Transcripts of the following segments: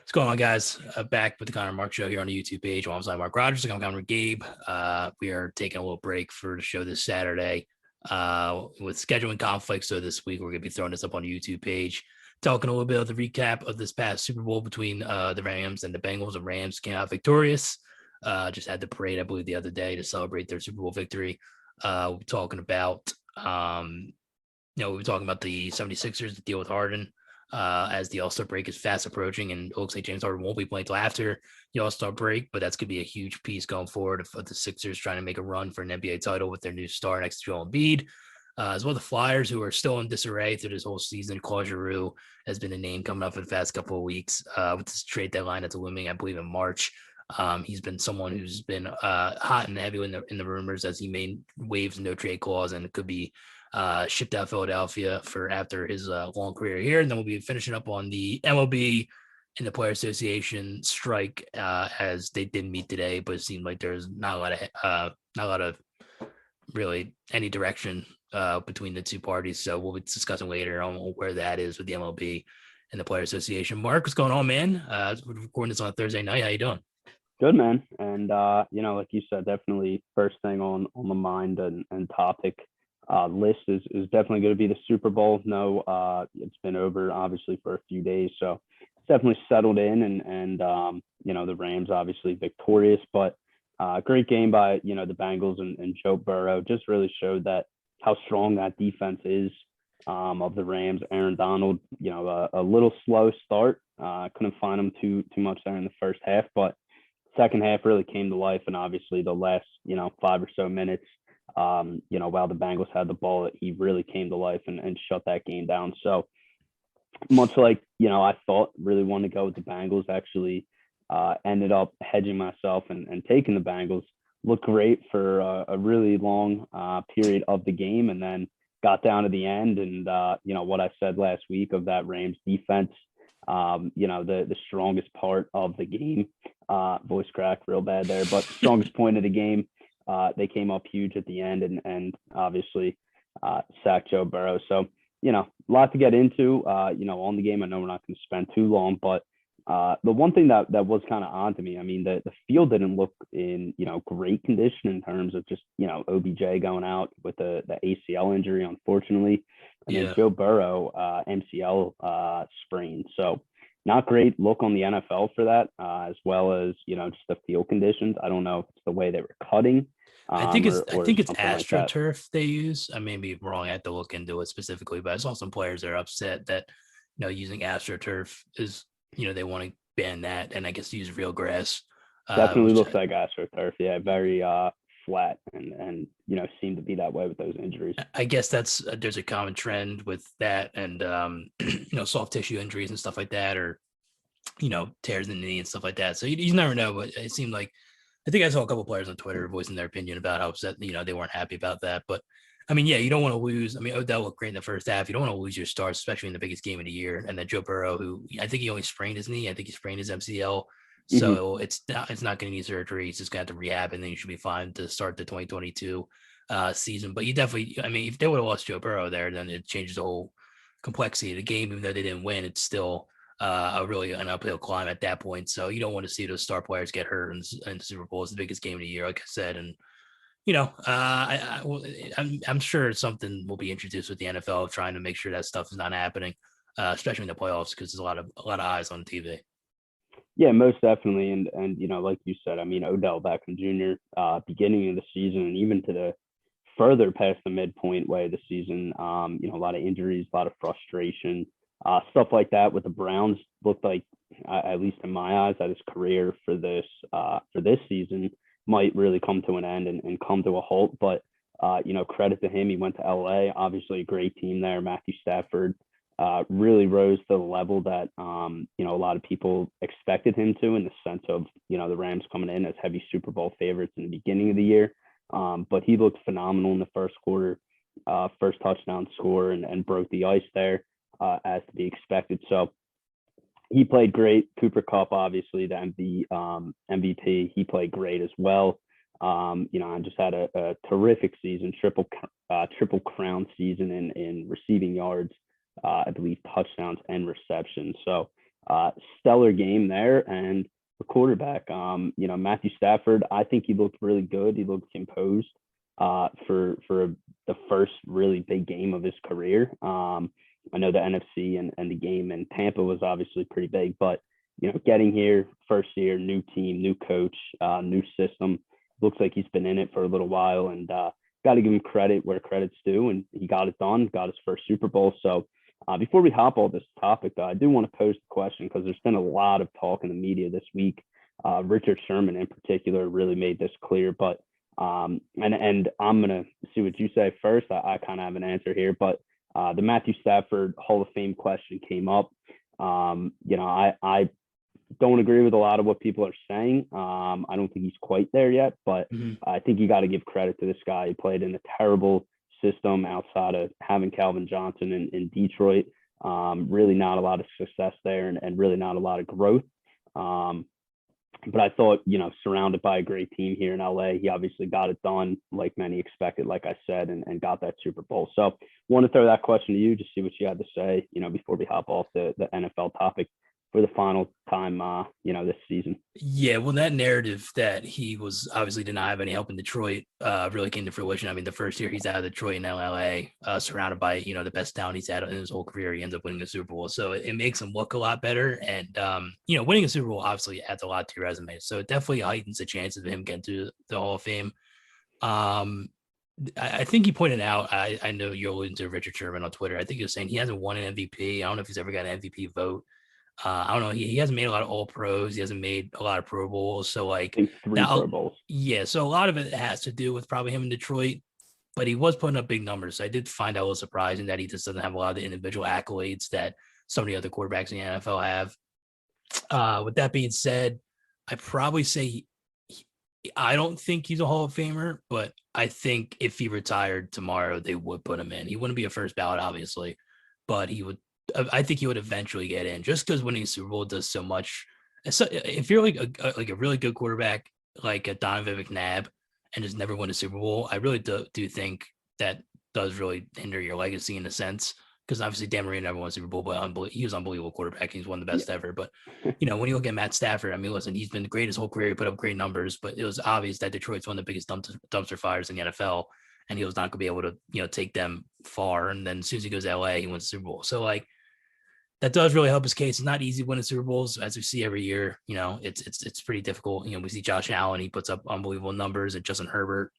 What's going on, guys? Back with the Connor and Mark show here on the YouTube page. I'm Mark Rogers. I'm Connor Gabe. We are taking a little break for the show this Saturday with scheduling conflicts. So this week we're going to be throwing this up on the YouTube page, talking a little bit of the recap of this past Super Bowl between the Rams and the Bengals. The Rams came out victorious. Just had the parade, I believe, the other day to celebrate their Super Bowl victory. We're talking about, we were talking about the 76ers to deal with Harden. As the All-Star break is fast approaching, and it looks like James Harden won't be playing until after the All-Star break, but that's going to be a huge piece going forward of the Sixers trying to make a run for an NBA title with their new star next to Joel Embiid, as well the Flyers, who are still in disarray through this whole season. Claude Giroux has been a name coming up for the past couple of weeks with this trade deadline that's looming, I believe, in March. He's been someone who's been hot and heavy in the rumors as he made waves no trade clause, and it could be shipped out of Philadelphia for after his long career here. And then we'll be finishing up on the MLB and the Player Association strike as they didn't meet today, but it seemed like there's not a lot of really any direction between the two parties. So we'll be discussing later on where that is with the MLB and the Player Association. Mark, what's going on, man? We're recording this on a Thursday night. How you doing? Good, man. And, like you said, definitely first thing on the mind and topic list is definitely going to be the Super Bowl. No, it's been over obviously for a few days, so it's definitely settled in, and the Rams obviously victorious, but great game by the Bengals and Joe Burrow. Just really showed that how strong that defense is of the Rams. Aaron Donald, a little slow start, couldn't find him too much there in the first half, but second half really came to life, and obviously the last 5 or so minutes. While the Bengals had the ball, he really came to life and shut that game down. So much like, I thought, really wanted to go with the Bengals, actually ended up hedging myself and taking the Bengals. Looked great for a really long period of the game, and then got down to the end. And, what I said last week of that Rams defense, the strongest part of the game, voice crack real bad there, but strongest point of the game. They came up huge at the end and obviously sacked Joe Burrow. So, a lot to get into, on the game. I know we're not going to spend too long, but the one thing that was kind of on to me, I mean, the field didn't look in, great condition in terms of just, OBJ going out with the ACL injury, unfortunately. And then Joe Burrow, MCL sprain. So not great look on the NFL for that, as well as, just the field conditions. I don't know if it's the way they were cutting. I think it's AstroTurf they use. I may be wrong. I have to look into it specifically, but I saw some players that are upset that using AstroTurf is they want to ban that, and I guess use real grass. Definitely looks like AstroTurf. Yeah, very flat and seem to be that way with those injuries. I guess there's a common trend with that, and soft tissue injuries and stuff like that, or tears in the knee and stuff like that. So you never know, but it seemed like. I think I saw a couple players on Twitter voicing their opinion about how upset, they weren't happy about that. But I mean, yeah, you don't want to lose. I mean, Odell looked great in the first half. You don't want to lose your stars, especially in the biggest game of the year. And then Joe Burrow, who I think he only sprained his knee. I think he sprained his MCL. So it's not going to need surgery. He's just going to have to rehab, and then you should be fine to start the 2022 season. But you definitely, I mean, if they would have lost Joe Burrow there, then it changes the whole complexity of the game. Even though they didn't win, it's still really an uphill climb at that point. So you don't want to see those star players get hurt in the Super Bowl. It's the biggest game of the year, like I said. And, I'm sure something will be introduced with the NFL trying to make sure that stuff is not happening, especially in the playoffs, because there's a lot of eyes on TV. Yeah, most definitely. And like you said, I mean, Odell Beckham Jr., beginning of the season and even to the further past the midpoint way of the season, a lot of injuries, a lot of frustration. Stuff like that with the Browns looked like, at least in my eyes, that his career for this season might really come to an end and come to a halt. But, credit to him. He went to LA, obviously a great team there. Matthew Stafford really rose to the level that, a lot of people expected him to, in the sense of, the Rams coming in as heavy Super Bowl favorites in the beginning of the year. But he looked phenomenal in the first quarter, first touchdown score, and broke the ice there. As to be expected. So he played great. Cooper Kupp, obviously, the MVP, he played great as well. And just had a terrific season, triple crown season in receiving yards, I believe touchdowns and receptions. So stellar game there. And the quarterback, Matthew Stafford, I think he looked really good. He looked composed for the first really big game of his career. I know the NFC and the game in Tampa was obviously pretty big, but getting here, first year, new team, new coach, new system, looks like he's been in it for a little while, and got to give him credit where credit's due, and he got it done, got his first Super Bowl. So before we hop on this topic, I do want to pose the question because there's been a lot of talk in the media this week. Richard Sherman in particular really made this clear, but and I'm gonna see what you say first. I kind of have an answer here, but the Matthew Stafford Hall of Fame question came up. I don't agree with a lot of what people are saying. I don't think he's quite there yet, but I think you got to give credit to this guy. He played in a terrible system outside of having Calvin Johnson in Detroit. Really not a lot of success there, and really not a lot of growth. But I thought, surrounded by a great team here in LA, he obviously got it done like many expected, like I said, and got that Super Bowl. So want to throw that question to you, just see what you had to say, before we hop off the NFL topic for the final time, this season. Yeah, well, that narrative that he was obviously did not have any help in Detroit really came to fruition. I mean, the first year he's out of Detroit and LA, surrounded by the best talent he's had in his whole career, he ends up winning a Super Bowl. So it makes him look a lot better. And winning a Super Bowl obviously adds a lot to your resume. So it definitely heightens the chances of him getting to the Hall of Fame. I think he pointed out, I know you're alluding to Richard Sherman on Twitter. I think he was saying he hasn't won an MVP. I don't know if he's ever got an MVP vote. I don't know. He hasn't made a lot of All Pros. He hasn't made a lot of Pro Bowls. So I think three Pro Bowls. Yeah. So a lot of it has to do with probably him in Detroit, but he was putting up big numbers. So I did find out a little surprising that he just doesn't have a lot of the individual accolades that some of the other quarterbacks in the NFL have. With that being said, I probably say I don't think he's a Hall of Famer, but I think if he retired tomorrow, they would put him in. He wouldn't be a first ballot, obviously, but he would. I think he would eventually get in just because winning a Super Bowl does so much. So if you're like a really good quarterback, like a Donovan McNabb, and just never win a Super Bowl, I really do think that does really hinder your legacy in a sense. Because obviously Dan Marino never won a Super Bowl, but he was an unbelievable quarterback. He's one of the best ever. But when you look at Matt Stafford, I mean, listen, he's been great his whole career. He put up great numbers, but it was obvious that Detroit's one of the biggest dumpster fires in the NFL, and he was not going to be able to take them far. And then as soon as he goes to LA, he wins the Super Bowl. So that does really help his case. It's not easy winning Super Bowls, as we see every year. It's pretty difficult. We see Josh Allen; he puts up unbelievable numbers, and Justin Herbert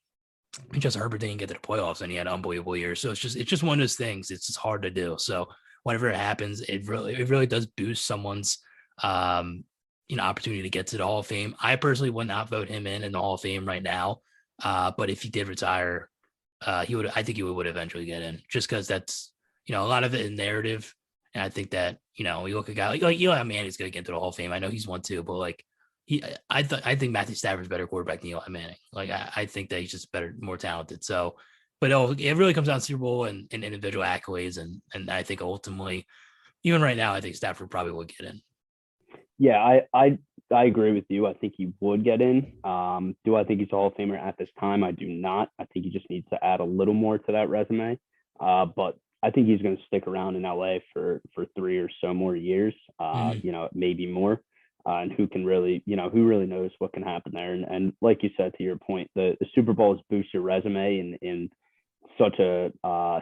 didn't get to the playoffs, and he had an unbelievable year. So it's just one of those things. It's just hard to do. So whenever it happens, it really does boost someone's opportunity to get to the Hall of Fame. I personally would not vote him in the Hall of Fame right now, but if he did retire, he would. I think he would eventually get in, just because that's a lot of it in narrative. And I think that, you look at a guy like Eli Manning's going to get into the Hall of Fame. I know he's one too, but I think Matthew Stafford's a better quarterback than Eli Manning. I think that he's just better, more talented. So, but it really comes down to Super Bowl and individual accolades. And I think ultimately, even right now, I think Stafford probably would get in. Yeah, I agree with you. I think he would get in. Do I think he's a Hall of Famer at this time? I do not. I think he just needs to add a little more to that resume. But I think he's going to stick around in LA for 3 or so more years, maybe more. And who really knows what can happen there. And like you said, to your point, the Super Bowl has boosted your resume in such a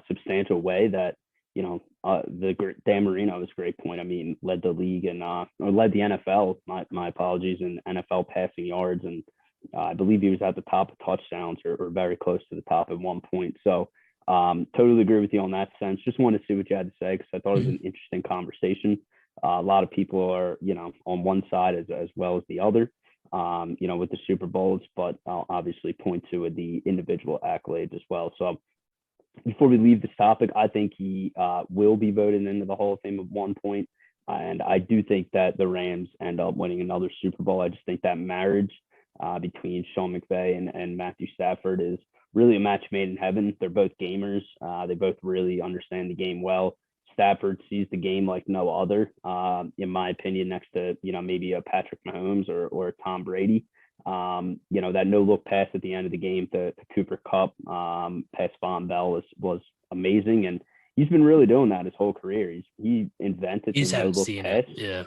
substantial way that, Dan Marino is a great point. I mean, led the league and or led the NFL, my apologies, in NFL passing yards. And I believe he was at the top of touchdowns or very close to the top at one point. So, totally agree with you on that sense. Just wanted to see what you had to say, because I thought it was an interesting conversation. A lot of people are, on one side as well as the other, with the Super Bowls, but I'll obviously point to the individual accolades as well. So before we leave this topic, I think he will be voted into the Hall of Fame at one point. And I do think that the Rams end up winning another Super Bowl. I just think that marriage between Sean McVay and Matthew Stafford is really a match made in heaven. They're both gamers. They both really understand the game well. Stafford sees the game like no other, in my opinion, next to, maybe a Patrick Mahomes or Tom Brady. That no-look pass at the end of the game to Cooper Kupp, past Von Bell was amazing. And, he's been really doing that his whole career. He invented You the just no haven't look seen it. pass. Yeah.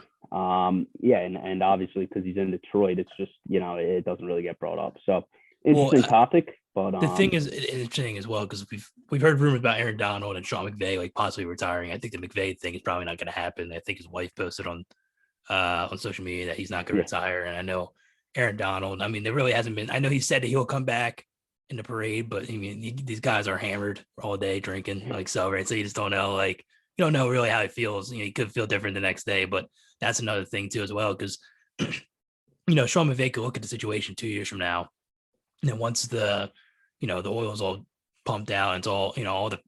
Yeah, and obviously because he's in Detroit, it's just it doesn't really get brought up. So Well, interesting topic, but the thing is interesting as well because we've heard rumors about Aaron Donald and Sean McVay like possibly retiring. I think the McVay thing is probably not going to happen. I think his wife posted on social media that he's not going to yeah, retire, and I know Aaron Donald. I mean, there really hasn't been. I know he said that he'll come back in the parade, but I mean, these guys are hammered all day drinking, like celebrating. So you just don't know, like you don't know really how he feels. He could feel different the next day, but that's another thing too as well because Sean McVay could look at the situation 2 years from now, and then once the oil's all pumped out, and it's all all the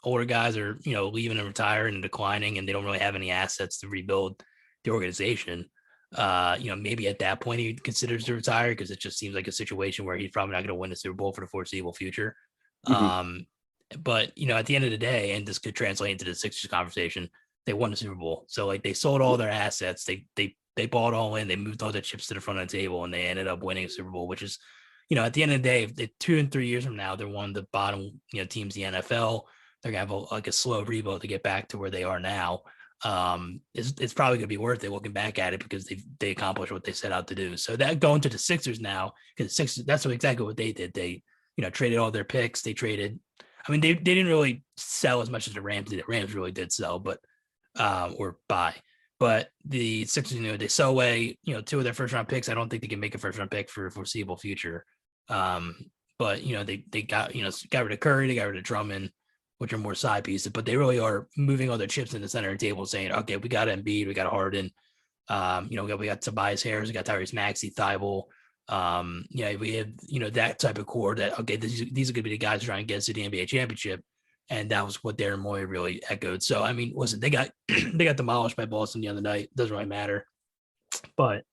older guys are leaving and retiring and declining, and they don't really have any assets to rebuild the organization. Maybe at that point he considers to retire because it just seems like a situation where he's probably not going to win the Super Bowl for the foreseeable future. hmm But at the end of the day, and this could translate into the Sixers conversation, they won the Super Bowl. So like they sold all their assets, they bought all in, they moved all their chips to the front of the table, and they ended up winning a Super Bowl, which is, at the end of the day, if 2 and 3 years from now, they're one of the bottom, teams in the NFL. They're gonna have like a slow rebuild to get back to where they are now. It's probably gonna be worth it looking back at it because they accomplished what they set out to do. So that going to the Sixers now, because Sixers, that's exactly what they did. They traded all their picks. They traded. I mean, they didn't really sell as much as the Rams did. The Rams really did sell, but or buy. But the Sixers, they sell away, 2 of their first round picks. I don't think they can make a first round pick for a foreseeable future. Um, but they got got rid of Curry, they got rid of Drummond, which are more side pieces. But they really are moving all their chips in the center of the table, saying, okay, we got Embiid, we got Harden, we got Tobias Harris, we got Tyrese Maxey, Thibault. We have that type of core that okay, these are going to be the guys trying to get us to the NBA championship. And that was what Darren Moy really echoed. So I mean, listen, they got they got demolished by Boston the other night. Doesn't really matter. But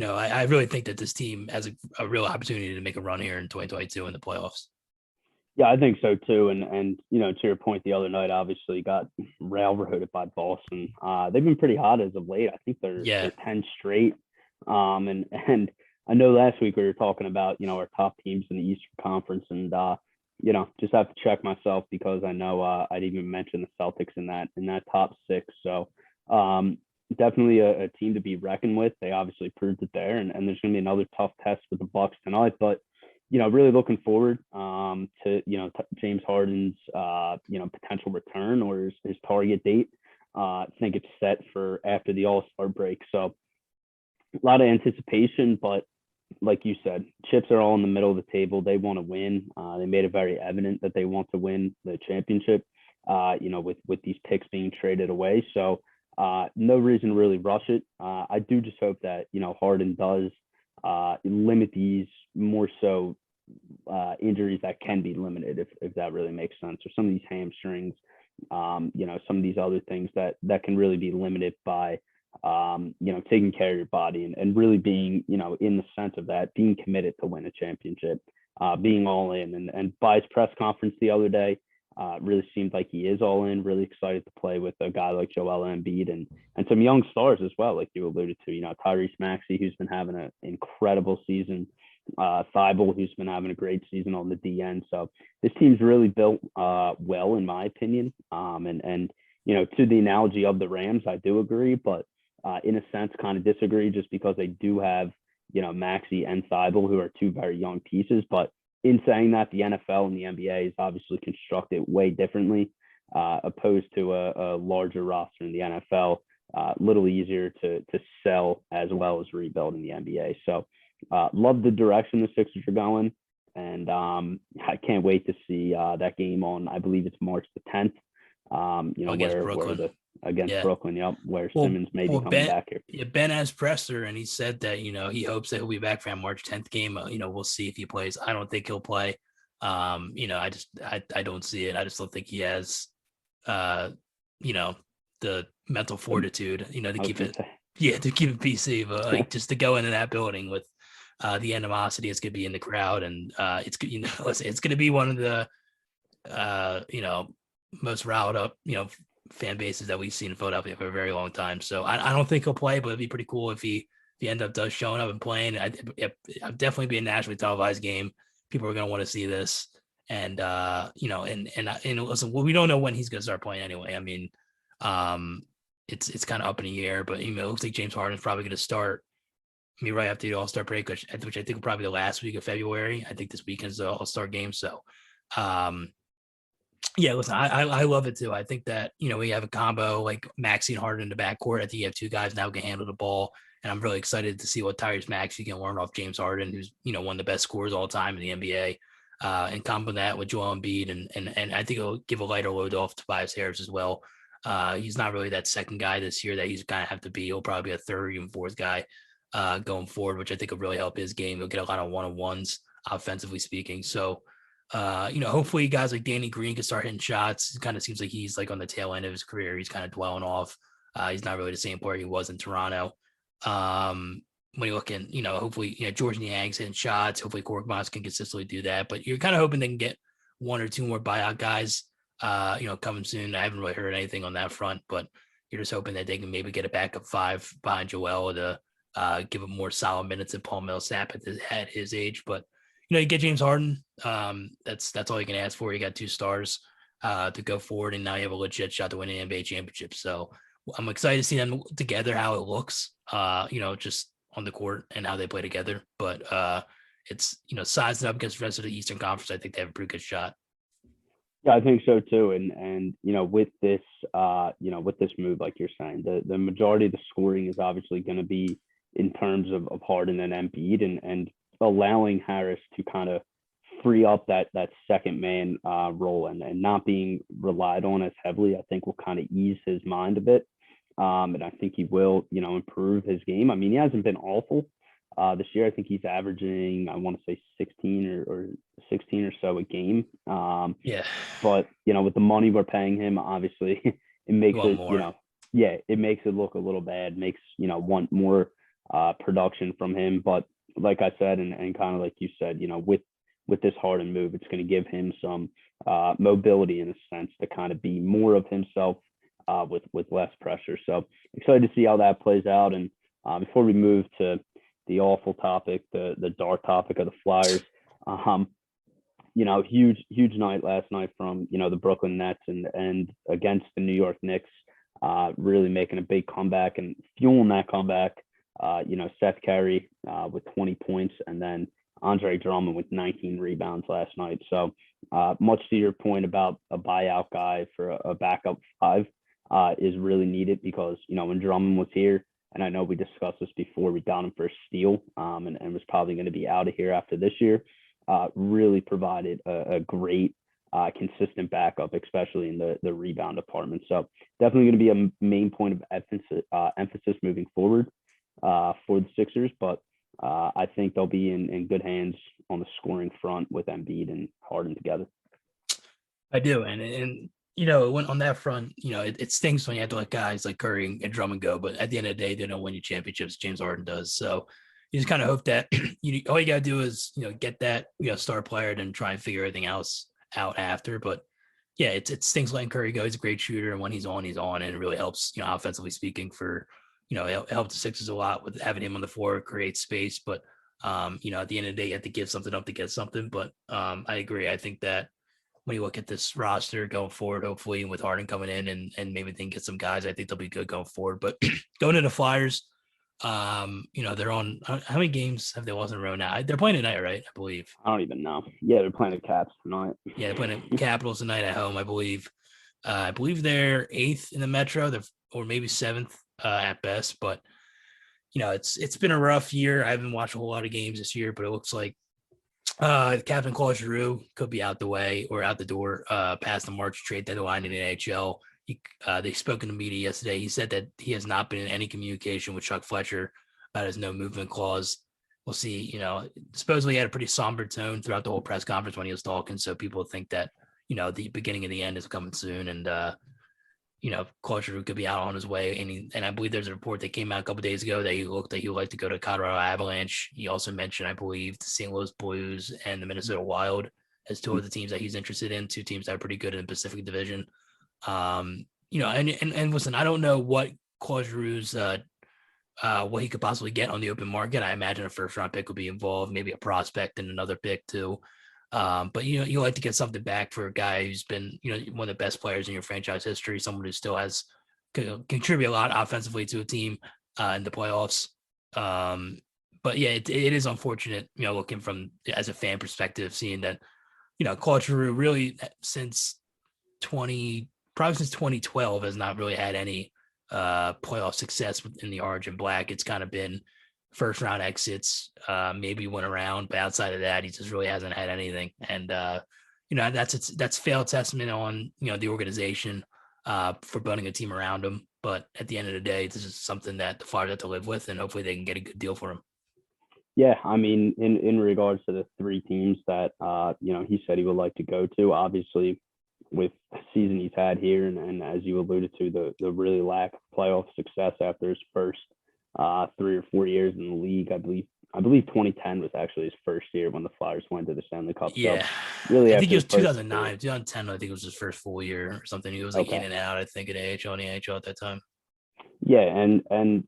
I really think that this team has a real opportunity to make a run here in 2022 in the playoffs. yeah, I think so too. And to your point, the other night obviously got railroaded by Boston. They've been pretty hot as of late. I think Yeah, they're 10 straight. And I know last week we were talking about our top teams in the Eastern Conference, and just have to check myself because I know I'd even mentioned the Celtics in that top six. So definitely a team to be reckoned with. They obviously proved it there, and there's going to be another tough test with the Bucks tonight. But really looking forward to James Harden's potential return or his target date. I think it's set for after the All-Star break. So a lot of anticipation, but like you said, chips are all in the middle of the table. They want to win. They made it very evident that they want to win the championship. With these picks being traded away, so no reason to really rush it. I do just hope that Harden does limit these more so injuries that can be limited, if that really makes sense, or some of these hamstrings, some of these other things that can really be limited by taking care of your body and really being, in the sense of that, being committed to win a championship, being all in. And by his press conference the other day, really seemed like he is all in, really excited to play with a guy like Joel Embiid and some young stars as well, like you alluded to, Tyrese Maxey, who's been having an incredible season, Thibault, who's been having a great season on the DN. So this team's really built well, in my opinion. And to the analogy of the Rams, I do agree, but in a sense, kind of disagree just because they do have, Maxey and Thibault, who are two very young pieces. But in saying that, the NFL and the NBA is obviously constructed way differently, opposed to a larger roster in the NFL. A little easier to sell as well as rebuild in the NBA. So love the direction the Sixers are going. And I can't wait to see that game on, I believe it's March the 10th, against where Brooklyn. against Yeah. Brooklyn, yep, where Well, Simmons may be well, coming Ben, back here. yeah, Ben has presser, and he said that he hopes that he'll be back for that March 10th game. We'll see if he plays. I don't think he'll play. I don't see it. I just don't think he has, uh, the mental fortitude, to I was keep gonna it, say, yeah, to keep it PC. But like just to go into that building with the animosity it's gonna be in the crowd, and it's listen, it's gonna be one of the uh, you know, most riled up, fan bases that we've seen in Philadelphia for a very long time. So I don't think he'll play, but it'd be pretty cool if he end up does showing up and playing. I'd definitely be a nationally televised game. People are going to want to see this. And and listen, well, we don't know when he's going to start playing anyway. I mean, um, it's kind of up in the air, but it looks like James Harden's probably going to start. I mean, right after the All Star break, which I think will probably be the last week of February. I think this weekend's the All Star game. So, um, yeah, listen, I love it too. I think that we have a combo like Maxey and Harden in the backcourt. I think you have two guys now who can handle the ball, and I'm really excited to see what Tyrese Maxey can learn off James Harden, who's one of the best scorers all time in the NBA. And combo that with Joel Embiid, and I think it'll give a lighter load off Tobias Harris as well. He's not really that second guy this year that he's going to have to be. He'll probably be a third and fourth guy going forward, which I think will really help his game. He'll get a lot of one-on-ones offensively speaking. So, hopefully guys like Danny Green can start hitting shots. It kind of seems like he's like on the tail end of his career. He's kind of dwelling off. He's not really the same player he was in Toronto. When you're looking, hopefully, George Niang's hitting shots. Hopefully Korkmaz can consistently do that. But you're kind of hoping they can get one or two more buyout guys, coming soon. I haven't really heard anything on that front, but you're just hoping that they can maybe get a backup five behind Joel to give him more solid minutes than Paul Millsap at his age. But you get James Harden. That's all you can ask for. You got two stars to go forward, and now you have a legit shot to win an NBA championship. So I'm excited to see them together, how it looks, just on the court and how they play together. But it's sizing up against the rest of the Eastern Conference. I think they have a pretty good shot. Yeah, I think so too. And with this with this move, like you're saying, the majority of the scoring is obviously going to be in terms of Harden and Embiid, and allowing Harris to kind of free up that second man role and not being relied on as heavily, I think will kind of ease his mind a bit. And I think he will, improve his game. I mean, he hasn't been awful this year. I think he's averaging, I want to say 16 or 16 or so a game. Yeah. But, with the money we're paying him, obviously it makes it, more. It makes it look a little bad, makes, want more production from him. But like I said, and kind of like you said, with this Harden move, it's going to give him some mobility in a sense to kind of be more of himself with less pressure. So excited to see how that plays out. And before we move to the awful topic, the dark topic of the Flyers, huge night last night from the Brooklyn Nets and against the New York Knicks, really making a big comeback and fueling that comeback. Seth Curry with 20 points, and then Andre Drummond with 19 rebounds last night. So much to your point about a buyout guy for a backup five is really needed, because, when Drummond was here, and I know we discussed this before, we got him for a steal and was probably going to be out of here after this year, really provided a great consistent backup, especially in the rebound department. So definitely going to be a main point of emphasis moving forward for the Sixers, but I think they'll be in good hands on the scoring front with Embiid and Harden together. I do, and when on that front, it stinks when you have to let guys like Curry and Drummond go, but at the end of the day, they don't win you championships. James Harden does, so you just kind of hope that all you gotta do is get that star player and try and figure everything else out after. But yeah, it stinks letting Curry go. He's a great shooter, and when he's on, and it really helps offensively speaking for it helps the Sixers a lot with having him on the floor, create space. But at the end of the day, you have to give something up to get something. But I agree. I think that when you look at this roster going forward, hopefully with Harden coming in and maybe they can get some guys, I think they'll be good going forward. But going to the Flyers, they're on how many games have they lost in a row now? They're playing tonight, right? I believe. I don't even know. Yeah, they're playing the Caps tonight. Yeah, they're playing the Capitals tonight at home, I believe. I believe they're 8th in the Metro, or maybe 7th at best. But it's been a rough year. I haven't watched a whole lot of games this year, but it looks like Captain Claude Giroux could be out the way or out the door past the March trade deadline in the NHL. They spoke in the media yesterday. He said that he has not been in any communication with Chuck Fletcher about his no movement clause. We'll see. Supposedly he had a pretty somber tone throughout the whole press conference when he was talking. So people think that, the beginning of the end is coming soon. And, Claude Giroux could be out on his way. And I believe there's a report that came out a couple days ago that he would like to go to Colorado Avalanche. He also mentioned, I believe, the St. Louis Blues and the Minnesota Wild as two of the teams that he's interested in, two teams that are pretty good in the Pacific Division. And listen, I don't know what Claude Giroux's what he could possibly get on the open market. I imagine a first round pick would be involved, maybe a prospect and another pick too. But you like to get something back for a guy who's been one of the best players in your franchise history, someone who still has contribute a lot offensively to a team in the playoffs. But yeah, it is unfortunate, looking from as a fan perspective, seeing that Claude Giroux really since 2012 has not really had any playoff success in the orange and black. It's kind of been first round exits, maybe went around, but outside of that, he just really hasn't had anything. And that's failed testament on the organization for building a team around him. But at the end of the day, this is something that the Flyers have to live with, and hopefully they can get a good deal for him. Yeah, I mean, in regards to the three teams that he said he would like to go to, obviously with the season he's had here, and as you alluded to, the really lack of playoff success after his first 3 or 4 years in the league. I believe 2010 was actually his first year when the Flyers went to the Stanley Cup. Yeah, So really I think after it the was first 2009, 2010. I think it was his first full year or something. He was like in okay. and out. I think in AHL and AHL at that time. Yeah, and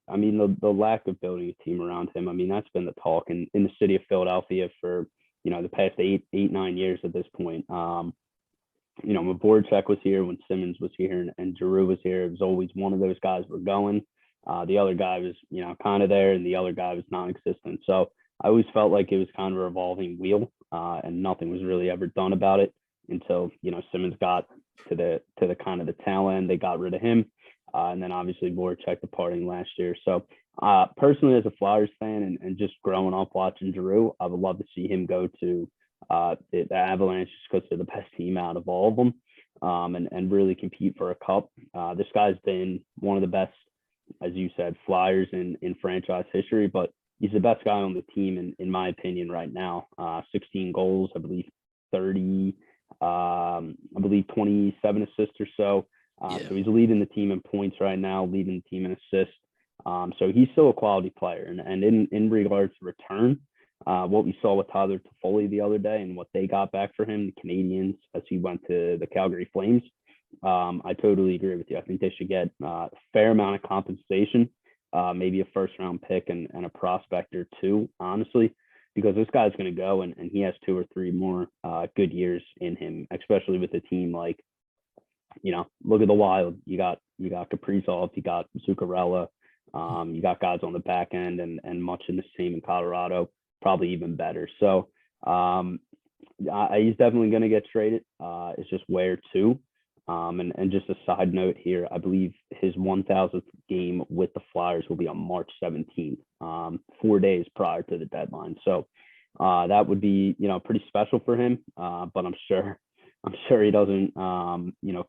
I mean the lack of building a team around him. I mean that's been the talk in the city of Philadelphia for the past 8, 9 years at this point. When Voracek was here, when Simmons was here, and Giroux was here, it was always one of those guys were going. The other guy was kind of there, and the other guy was non-existent. So I always felt like it was kind of a revolving wheel, and nothing was really ever done about it until Simmons got to the kind of the tail end. They got rid of him. And then obviously Voracek departing last year. So personally, as a Flyers fan and just growing up watching Giroux, I would love to see him go to the Avalanche just because they're the best team out of all of them, and really compete for a cup. This guy's been one of the best, as you said, Flyers in franchise history, but he's the best guy on the team in my opinion right now. 16 goals, I believe 30, I believe 27 assists or so. So he's leading the team in points right now, leading the team in assists. So he's still a quality player. And in regards to return, what we saw with Tyler Toffoli the other day and what they got back for him, the Canadians, as he went to the Calgary Flames, I totally agree with you. I think they should get a fair amount of compensation, maybe a first round pick and a prospect or two, honestly, because this guy's going to go and he has 2 or 3 more good years in him, especially with a team like, look at the Wild. You got Kaprizov, you got Zuccarello, you got guys on the back end, and much in the same in Colorado, probably even better. So he's definitely going to get traded. It's just where to. And just a side note here, I believe his 1,000th game with the Flyers will be on March 17th, 4 days prior to the deadline. So that would be pretty special for him. But I'm sure he doesn't,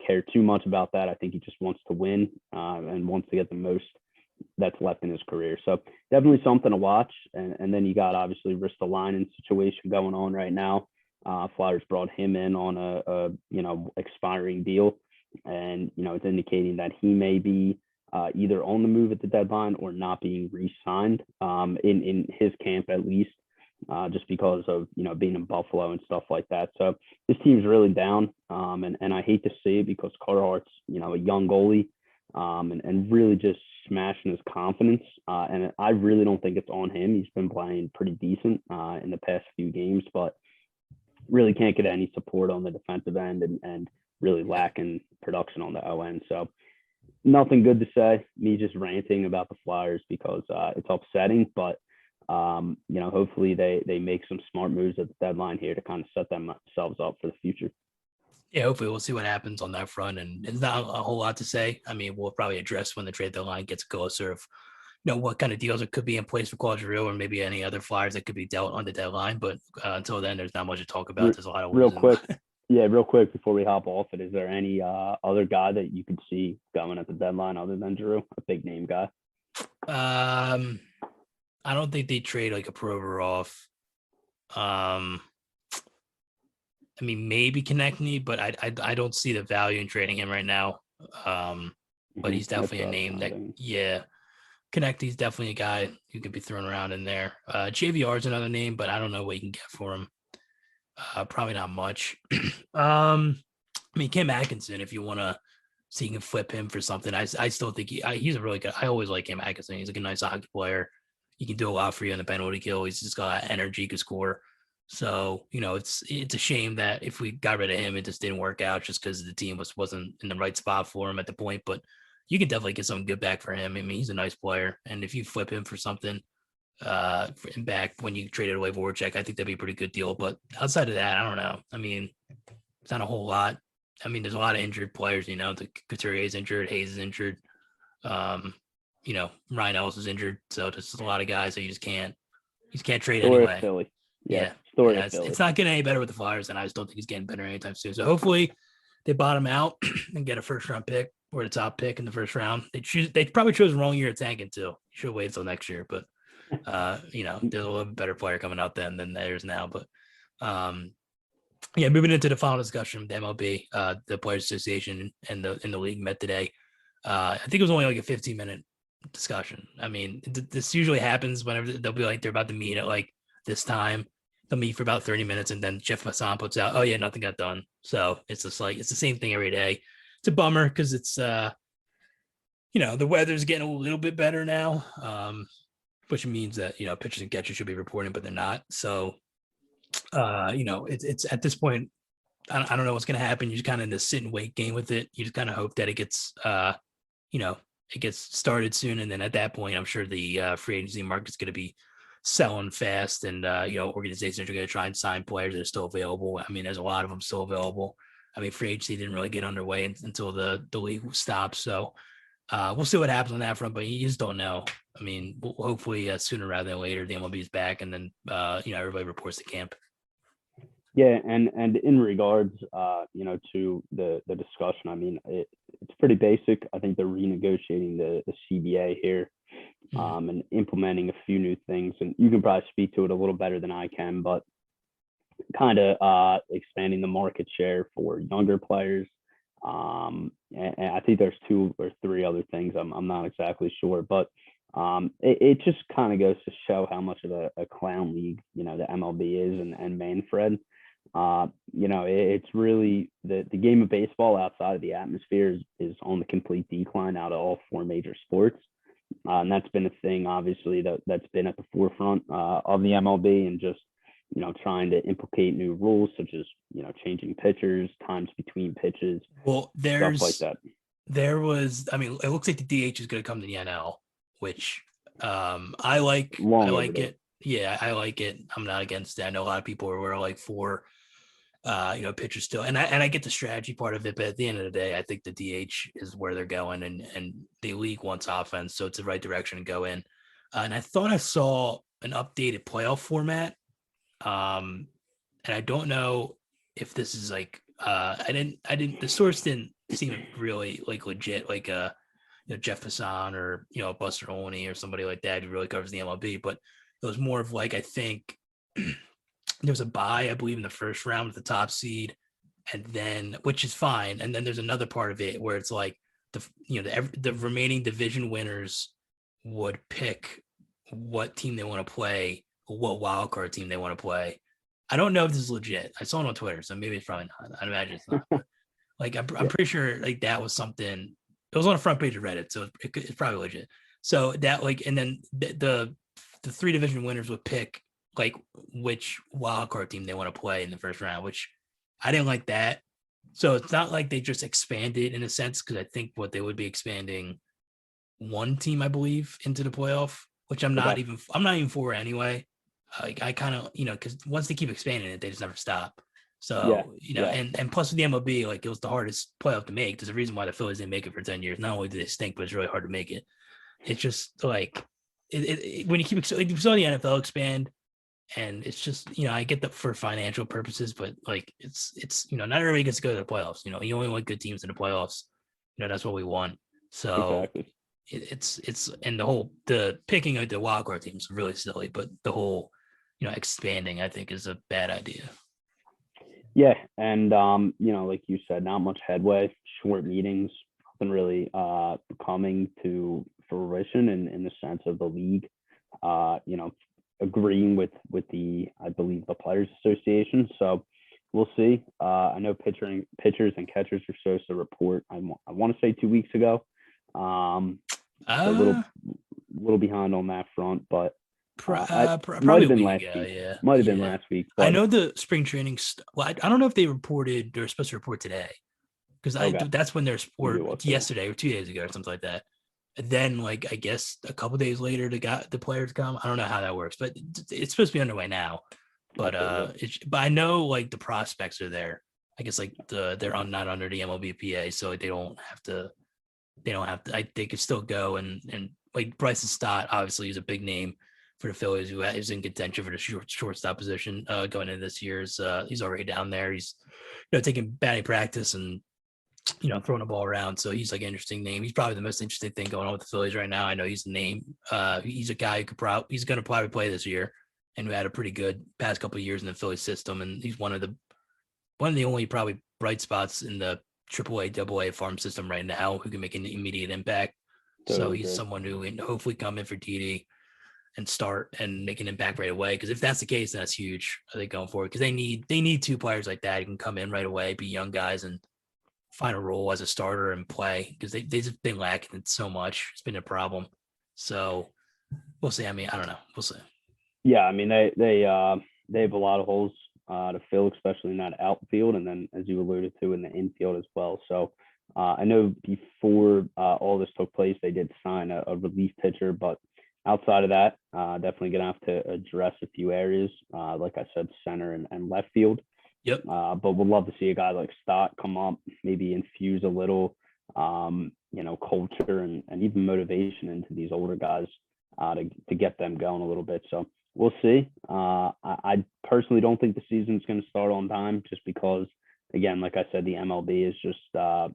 care too much about that. I think he just wants to win and wants to get the most that's left in his career. So definitely something to watch. And then you got obviously Ristolainen situation going on right now. Flyers brought him in on a expiring deal, and it's indicating that he may be either on the move at the deadline or not being re-signed in his camp at least. Just because of being in Buffalo and stuff like that. So this team's really down, and I hate to see it because Carhart's a young goalie, and really just smashing his confidence. And I really don't think it's on him. He's been playing pretty decent in the past few games, but really can't get any support on the defensive end and really lacking production on the O end. So nothing good to say. Me just ranting about the Flyers because it's upsetting, but hopefully they make some smart moves at the deadline here to kind of set themselves up for the future. Yeah, hopefully we'll see what happens on that front. And it's not a whole lot to say. I mean, we'll probably address when the trade deadline gets closer of what kind of deals that could be in place for Claude Giroux or maybe any other Flyers that could be dealt on the deadline. But until then, there's not much to talk about. There's a lot of real quick. Yeah, real quick before we hop off it, is there any other guy that you could see going at the deadline other than Giroux, a big name guy? I don't think they trade like a Provorov. I mean, maybe Konechny, but I don't see the value in trading him right now. But he's definitely a name that, Konechny's definitely a guy who could be thrown around in there. JVR is another name, but I don't know what you can get for him. Probably not much. I mean, Kim Atkinson, if you want to see, you can flip him for something. I still think he's a really good. I always like Kim Atkinson. He's like a nice hockey player. He can do a lot for you in the penalty kill. He's just got energy, could score. So, it's a shame that if we got rid of him, it just didn't work out just because the team wasn't in the right spot for him at the point. But you can definitely get something good back for him. I mean, he's a nice player. And if you flip him for something back when you traded away Voracek, I think that'd be a pretty good deal. But outside of that, I don't know. I mean, it's not a whole lot. I mean, there's a lot of injured players, the Couturier is injured, Hayes is injured. Um, Ryan Ellis is injured. So there's just a lot of guys that you just can't trade Story of anyway. Philly. Yeah, Yeah. story Yeah. of Philly. It's not getting any better with the Flyers, and I just don't think he's getting better anytime soon. So hopefully they bottom out and get a first round pick or the top pick in the first round. They probably chose the wrong year of tanking too. You should wait until next year, but there's a little bit better player coming out then than there is now. But moving into the final discussion, the MLB, the Players Association and the league met today. I think it was only like a 15-minute discussion. I mean, this usually happens whenever they'll be like they're about to meet at like this time. They'll meet for about 30 minutes, and then Jeff Masson puts out, "Oh yeah, nothing got done." So it's just like it's the same thing every day. It's a bummer because it's the weather's getting a little bit better now, which means that pitchers and catchers should be reporting, but they're not. So it's at this point, I don't know what's going to happen. You're just kind of in this sit and wait game with it. You just kind of hope that it gets it gets started soon, and then at that point, I'm sure the free agency market's going to be selling fast, and organizations are going to try and sign players that are still available. I mean, there's a lot of them still available. I mean, free agency didn't really get underway until the league stopped, so we'll see what happens on that front. But you just don't know. I mean, hopefully sooner rather than later, the MLB is back, and then everybody reports to camp. Yeah, and in regards, to the discussion, I mean, it's pretty basic. I think they're renegotiating the CBA here, and implementing a few new things. And you can probably speak to it a little better than I can, but kind of expanding the market share for younger players. And I think there's 2 or 3 other things. I'm not exactly sure, but it just kind of goes to show how much of a clown league, the MLB is, and Manfred. It's really the game of baseball outside of the atmosphere is on the complete decline out of all 4 major sports. And that's been a thing, obviously, that's been at the forefront of the MLB, and just, trying to implicate new rules such as, changing pitchers, times between pitches, stuff like that. There was, I mean, it looks like the DH is going to come to the NL, which I like. I like it. Yeah, I like it. I'm not against it. I know a lot of people were like for pitchers still, and I get the strategy part of it, but at the end of the day, I think the DH is where they're going, and the league wants offense, so it's the right direction to go in. And I thought I saw an updated playoff format, and I don't know if this is like I didn't the source didn't seem really like legit, like Jeff Hassan or Buster Olney or somebody like that who really covers the MLB, but it was more of like I think there was a bye, I believe, in the first round with the top seed, and then which is fine, and then there's another part of it where it's like the remaining division winners would pick what team they want to play, what wild card team they want to play. I don't know if this is legit. I saw it on Twitter, so maybe it's probably not. I'd imagine it's not. But like I'm pretty sure like that was something. It was on the front page of Reddit, so it's probably legit. So that like, and then the 3 division winners would pick like which wild card team they want to play in the first round, which I didn't like that. So it's not like they just expanded in a sense, because I think what they would be expanding 1 team, I believe, into the playoff, which I'm not even for anyway. Like I kind of, because once they keep expanding it, they just never stop. So, and plus with the MLB, like it was the hardest playoff to make. There's a reason why the Phillies didn't make it for 10 years. Not only do they stink, but it's really hard to make it. It's just like when you keep, like you saw the NFL expand, and it's just, I get that for financial purposes, but like it's not everybody gets to go to the playoffs. You only want good teams in the playoffs. That's what we want. So exactly. It's and the picking of the wild card teams is really silly, but the whole expanding, I think, is a bad idea. Yeah, and like you said, not much headway, short meetings, nothing really coming to fruition in the sense of the league, agreeing with the, I believe, the Players Association. So we'll see. I know pitchers and catchers are supposed to report. I want to say 2 weeks ago. A little behind on that front, but Might Probably have a been week last ago. week. Yeah, Might have been yeah. last week, I but know the spring training. Well, I don't know if they reported. They're supposed to report today because okay, that's when their maybe sport it was today. yesterday or 2 days ago or something like that. And then, like, I guess a couple days later, the players come. I don't know how that works, but it's supposed to be underway now. I But figured. but I know like the prospects are there. I guess like they're not under the MLBPA, so they don't have to. They don't have to. They could still go and like Bryson Stott obviously is a big name for the Phillies who is in contention for the shortstop position going into this year's. He's already down there. He's taking batting practice and throwing the ball around. So he's like an interesting name. He's probably the most interesting thing going on with the Phillies right now. I know he's the name. He's a guy who he's going to probably play this year, and who had a pretty good past couple of years in the Phillies system. And he's one of the only probably bright spots in the AAA, AA farm system right now who can make an immediate impact. So Totally he's agree. someone who can hopefully come in for TD and start and make an impact right away. Because if that's the case, that's huge. I think going forward because they need two players like that who can come in right away, be young guys, and find a role as a starter and play because they've just been lacking it so much. It's been a problem. So we'll see. I mean, I don't know. We'll see. Yeah, I mean they have a lot of holes to fill, especially in that outfield, and then as you alluded to in the infield as well. So I know before all this took place, they did sign a relief pitcher, but outside of that, definitely gonna have to address a few areas, like I said, center and left field. Yep. But would love to see a guy like Stott come up, maybe infuse a little, culture and even motivation into these older guys to get them going a little bit. So we'll see. I personally don't think the season's going to start on time just because, again, like I said, the MLB is just,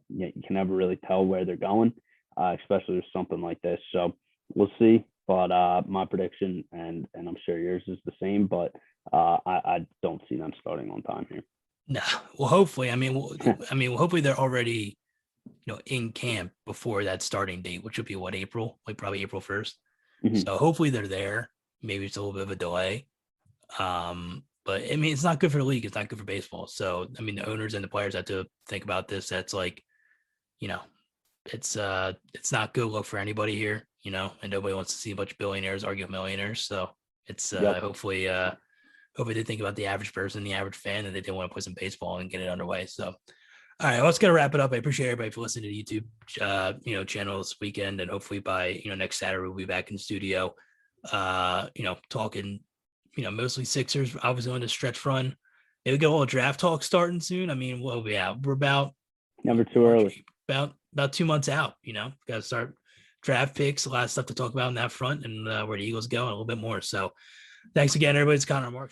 you can never really tell where they're going, especially with something like this. So we'll see. But my prediction, and I'm sure yours is the same, but I don't see them starting on time here. No. Well, hopefully. Hopefully they're already in camp before that starting date, which would be what, April, like probably April 1st. Mhm. So hopefully they're there. Maybe it's a little bit of a delay. But I mean, it's not good for the league. It's not good for baseball. So, I mean, the owners and the players have to think about this. That's like, you know, it's not good look for anybody here, and nobody wants to see a bunch of billionaires argue millionaires. So it's Yep. hopefully they think about the average person, the average fan, and they didn't want to play some baseball and get it underway. So all right, well, let's gonna wrap it up. I appreciate everybody for listening to the YouTube, channel this weekend, and hopefully by next Saturday we'll be back in the studio, talking, mostly Sixers. Obviously on the stretch run. Maybe we get a little draft talk starting soon. I mean, we'll be out. We're about Never too March, early. about 2 months out. Got to start draft picks, a lot of stuff to talk about on that front, and where the Eagles go, and a little bit more. So, thanks again, everybody. It's Connor and Mark.